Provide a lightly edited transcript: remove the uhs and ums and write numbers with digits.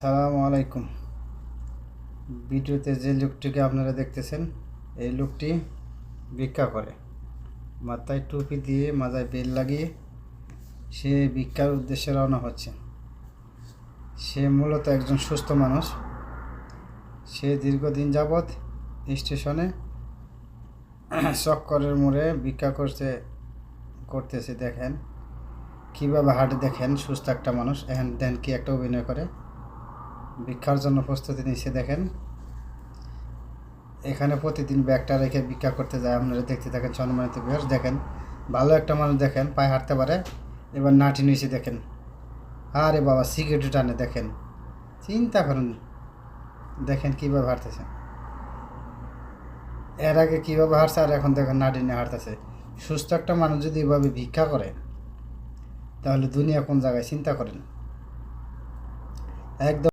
সালামু আলাইকুম। ভিডিওতে যে লোকটিকে আপনারা দেখতেছেন, এই লোকটি ভিক্ষা করে। মাথায় টুপি দিয়ে, মাথায় বেল লাগিয়ে সে ভিক্ষার উদ্দেশ্যে রওনা হচ্ছে। সে মূলত একজন সুস্থ মানুষ। সে দীর্ঘদিন যাবৎ স্টেশনে চক্করের মোড়ে ভিক্ষা করতেছে। দেখেন কীভাবে হাঁটে, দেখেন সুস্থ একটা মানুষ। এখন দেন কি একটা অভিনয় করে, ভিক্ষার জন্য প্রস্তুতি নিচ্ছে। দেখেন এখানে প্রতিদিন ব্যাগটা রেখে ভিক্ষা করতে যায়। আপনারা দেখতে থাকেন সম্মানিত ভিউয়ার্স। দেখেন ভালো একটা মানুষ, দেখেন পায়ে হাঁটতে পারে। এবার নাটি নিচে দেখেন, আরে বাবা সিগারেট টানে। দেখেন, চিন্তা করুন, দেখেন কীভাবে হাঁটতেছে। এর আগে কীভাবে হাঁটছে আর এখন দেখেন নাটি নিয়ে হাঁটতেছে। সুস্থ একটা মানুষ যদি এভাবে ভিক্ষা করে তাহলে দুনিয়া কোন জায়গায়, চিন্তা করেন। একদম